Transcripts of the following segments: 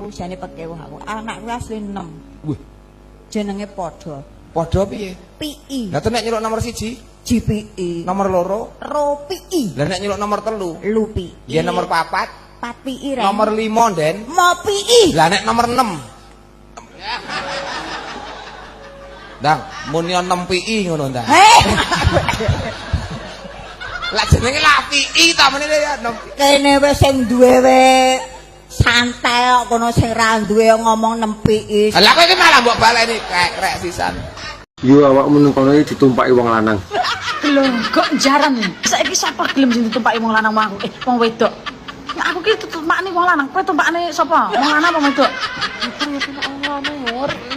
anakku jane pekewuh aku. Anakku asli 6. Wih, Jenenge padha. padha piye? PI. Lah nek nyeluk nomor 1, GPI. nomor 2, ROPI. lah nek nyeluk nomor 3, Lupi. ya nomor 4, 4 PI rek. nomor 5, Den. MOPI. Lah nek nomor 6. Dang, muni 6 PI ngono ta. Lah jenenge lah PI ta meneh ya 6. Kene wis sing duwe we santai kok kono sing ra duwe ngomong 6 PI. Lah kowe iki malah mbok baleni krek sisan. Yo awakmu nang kono iki ditumpaki wong lanang. Lho, kok jarang. Saiki sapa gelem sing ditumpaki wong lanang mau wong wedok. Nek aku ki tumpakne wong lanang, kowe tumpakne sapa? Wong lanang apa wedok?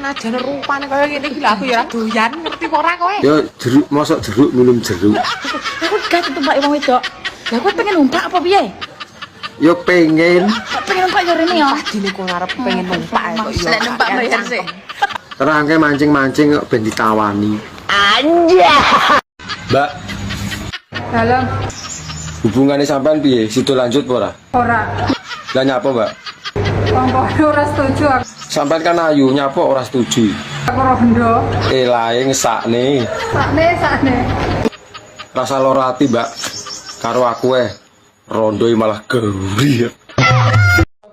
Najane rupane kaya ngene iki lho aku ya doyan ngerti apa ora kowe? Yo jeruk mosok jeruk minum jeruk. Aku gak tumpaki wong wedok. Lah kowe pengen numpak apa piye? Yo pengen Pengen numpak yo rene yo. Padine kok arep pengen numpak kok yo. Lek numpak bayar sih. terangke mancing-mancing kok ben ditawani. Mbak, Halo, hubungannya sampean piye? Sido lanjut apa ora? ora. Lah nyapa, Mbak? Wong padha ora setuju aku. Sampean kan ayu, nyapa ora setuju. Aku rondo. Lae ngesakne. Sakne. Rasa lara ati, Mbak. Karo aku rondoi malah gauri.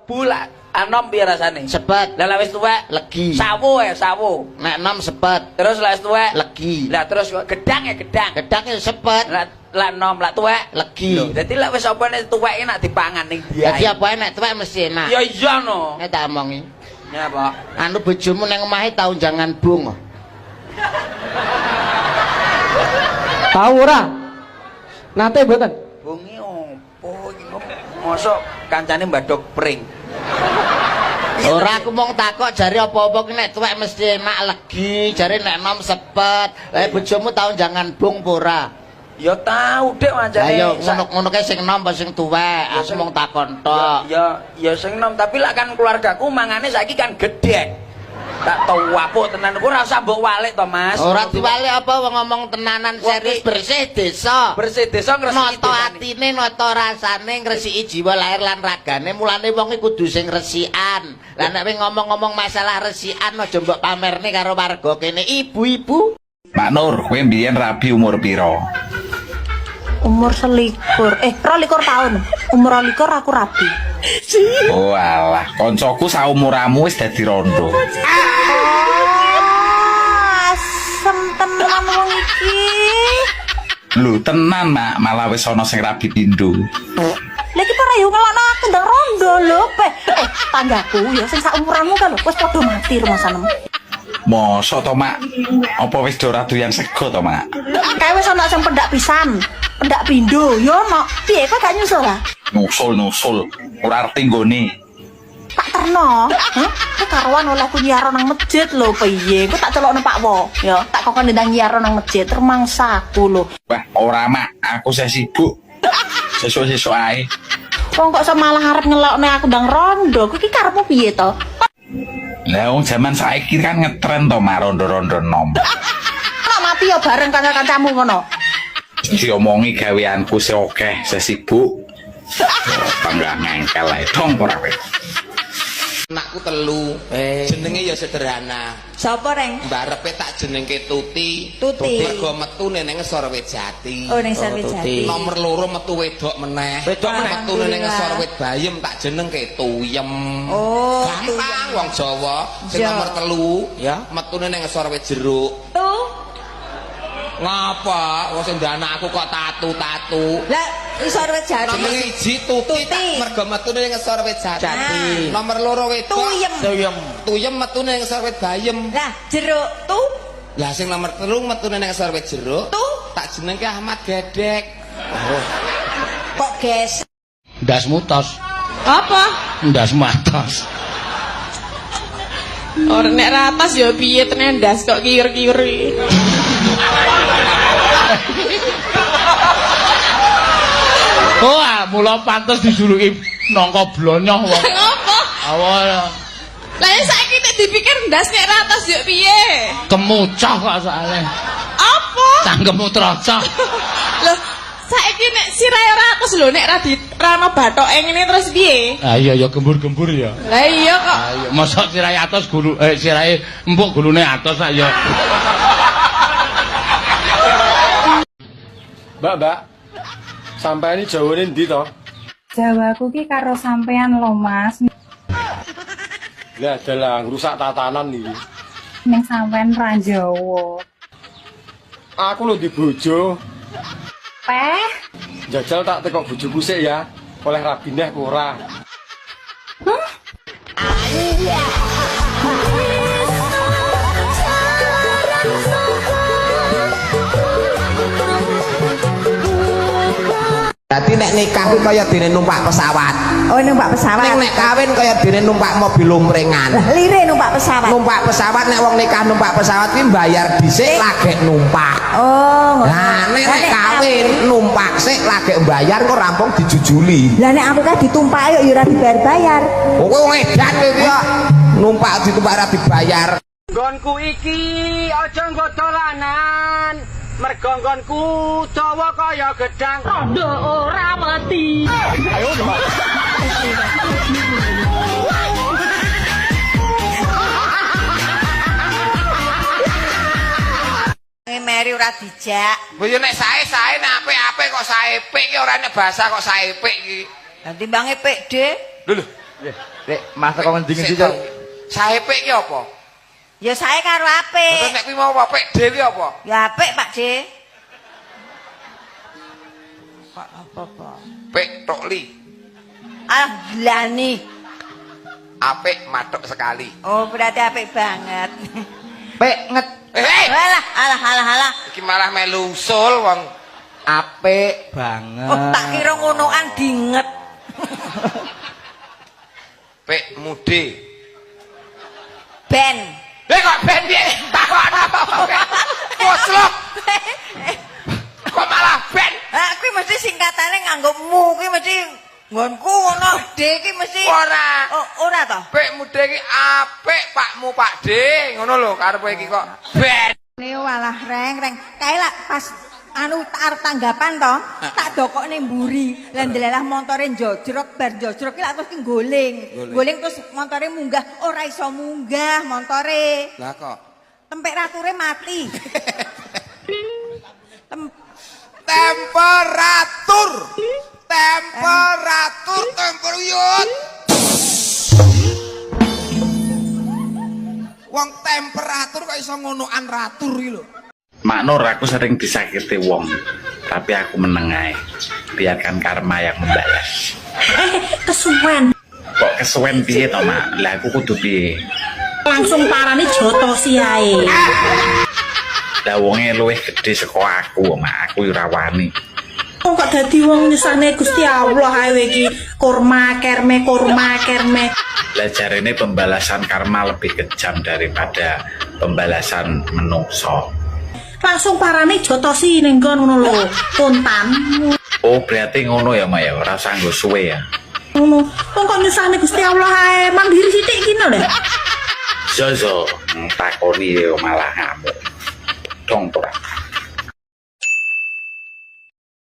Bulak anom piye rasane? Sepet. Lah wis tuwek legi. Sawo sawo. Nek enom sepet. Terus lah wis tuwek legi. Lah terus gedang gedang. Gedang sepet. Lah enom lah tuwek legi. Dadi lek wis apa nek tuweke nak dipangan ning dia. Dadi apa nek tuwek mesti enak. Ya iya no. Nek tak omongi. Ya apa? Anu bojomu ning omahe tau jangan bung. Tahu ora? Nate mboten. Bungi opo iki kok mosok kancane mbadok pring. Ora aku mung takok jare apa-apa ki nek tuwek mesti enak legi, jare nek enom sepet. Bojomu tau jangan bung apa ora? Ya tahu dek wancane. Ayo ngono-ngono kae sing enom apa sing tuwek? Aku mung takon tok. Ya sing enom, tapi lek kan keluargaku mangane saiki kan gedhe. Tak tau apuk tenan ku ora usah mbok walik to, Mas. Ora diwalik apa wong ngomong tenanan serius bersih desa. Bersih desa ngresiki. Nata atine, nata rasane ngresiki jiwa lahir lan ragane. Mulane wong iki kudu sing resikan. Lah nek ngomong-ngomong masalah resikan aja mbok pamerne karo warga kene ibu-ibu. Mak Nur, kowe mbiyen rabi umur piro? Umur 21. 22 tahun. Umur 22 aku rabi. Oh alah, koncoku saumuramu wis dadi rondo. Asem tenan wong iki. Lho tenan, Mak, malah wis ana sing rabi pindho. Lah iki para yo ngelokno aku ndang rondo lho, tanggaku ya sing saumuranmu kan lho wis padha mati rumasanem. Mosok to, Mak? Apa wis ora doyan sego to, Mak? Kae wis ana sing pendak pisan, pendak pindho yo ono. Piye kok gak nyusul ah? Nusul. Ora arti nggone. Tak terno, kok karuan olehku nyiar nang masjid lho piye? Kok tak celokno Pak Wo, ya. Tak kokon ndang nyiar nang masjid rumangsaku lho. Wah, ora, Mak. Aku saya sibuk. Sesuk-sesuk ae. Wong kok malah arep ngelokne aku ndang rondo. Kuwi iki karepmu piye to? Lah wong jaman saiki kan ngetren to, Mak, rondo-rondo nom. Kok mati ya bareng kanca-kancamu ngono. Diomongi gaweanku sing akeh, saya sibuk. Bangga ngengkel ae dong ora kowe. Anakku 3, jenenge ya sederhana. Sapa reng? Mbarepe tak jenengke Tuti. Tuti. Mergo metu ning ngesor wit jati. Oh ning Sawit Jati. Nomor 2 metu wedok meneh. Wedok meneh metu ning ngesor wit bayem tak jenengke Tuyem. Oh, gampang wong Jawa. Sing nomor 3 ya metune ning ngesor wit jeruk. Ngapa? Wong sing ndana aku kok tatu-tatu. Lah isor wit jati. Nomor 1 Tuti tak mergo metune ning ngesor wit jati. Nomor 2 wedok Tuyem metune ning ngesor wit bayem. Lah jeruk tu. Lah sing nomor 3 metune ning ngesor wit jeruk. Tak jenengke Ahmad Gedek. Kok ges? Ndasmu tos. Apa? Ndasmu atos. Ora nek ratas ya piye tenan ndas kok kiur-kiuri. Oh, mula pantes dijuluki nangka blonyoh wong. Ngopo? Awal. Lah saiki nek dipikir ndas nek ratas ya piye? Kemucah kok soalnya. Apa? Cangkemmu trocok. Loh, saiki nek sirahe ratus lho nek ra rano bathoke ngene terus piye? Ah iya ya gembur-gembur ya. Lah iya kok. Ayo mosok sirahe atos gulu sirahe empuk gulune atos sak ya. Mbak, sampai ini Jawane ndi to? Jawaku ki karo sampean lho Mas. Lah dalah ngrusak tatanan iki. Ning sampean ra Jawa. Aku lho di bojo. Peh, Jajal tak tekok bojoku sik ya. Oleh rabineh apa ora? Berarti nek nikah kuwi kaya dene numpak pesawat. Oh numpak pesawat. Nek kawin kaya dene numpak mobil lumprengan. Lah lire numpak pesawat. Numpak pesawat nek wong nikah numpak pesawat kuwi bayar dhisik lagi numpak. Oh. Nah, nek kawin numpak sik lagi bayar kok rampung dijujuli. Lah nek aku kan ditumpaki yo ora dibayar-bayar. Oh kowe edan kowe kok numpak ditumpak ora dibayar. Nggonku iki aja nggo dolanan. Mergo nggonku dawa kaya gedang. Rondo ora mati. Ayo, Meri ora dijak. Lho yo nek sae nek apik-apik kok saepik ki ora nek basa kok saepik iki. Lah timbange pik, Dik. Lho. Dek, Mas kok ngendi-ngendi to? Saepik ki apa? Ya sae karo Terus apik. nek kuwi mau apik dhewe apa? Ya apik, Pak D. Apa-apa. Pik tokli. Ah, glani. Apik matuk sekali. Oh, berarti apik banget. Pek nget Alah. Iki malah melu usul wong apik banget. Oh, tak kira ngonoan dinget. pik mude. Ben. Kok ben piye? Takon apa? Koslok. Kok malah ben? Ah, kuwi mesti singkatane nganggo mu, kuwi mesti nggonku ngono. D iki mesti Ora. Oh, ora to? Pik mude iki apik Pakmu Pak D. Ngono lho karepe iki kok ben. Leo walah reng. Kae lak pas anu arep tanggapan to, tak dokokne mburi. Lah ndelalah montore njojrok bar njojrok ki lak terus ki goling. Goling terus montore munggah, ora iso munggah montore. Lah kok Temperature mati. Temperatur yut. Wong temperatur kok iso ngonoan ratur iki lho. Maknur aku sering disakiti wong, tapi aku meneng ae. Biarkan karma yang membalas. Kesuwen. Kok kesuwen piye to, Mak? Lah aku kudu piye? Langsung parani jotosi ae. Lah wonge luwih gedhe saka aku, Mak. Aku ora wani. Kok dadi wong nyesane Gusti Allah ae iki kurma kerme. Lah jarene pembalasan karma lebih kejam daripada pembalasan menungso. Langsung parani jotosi ning nggon ngono lho, kontan. Oh, berarti ngono ya, Mak ya. Ora usah nggo suwe ya. Ngono. Kok nyesane Gusti Allah ae mandiri sithik iki lho. Zozo, takoni yo malah ngamuk. Dong to.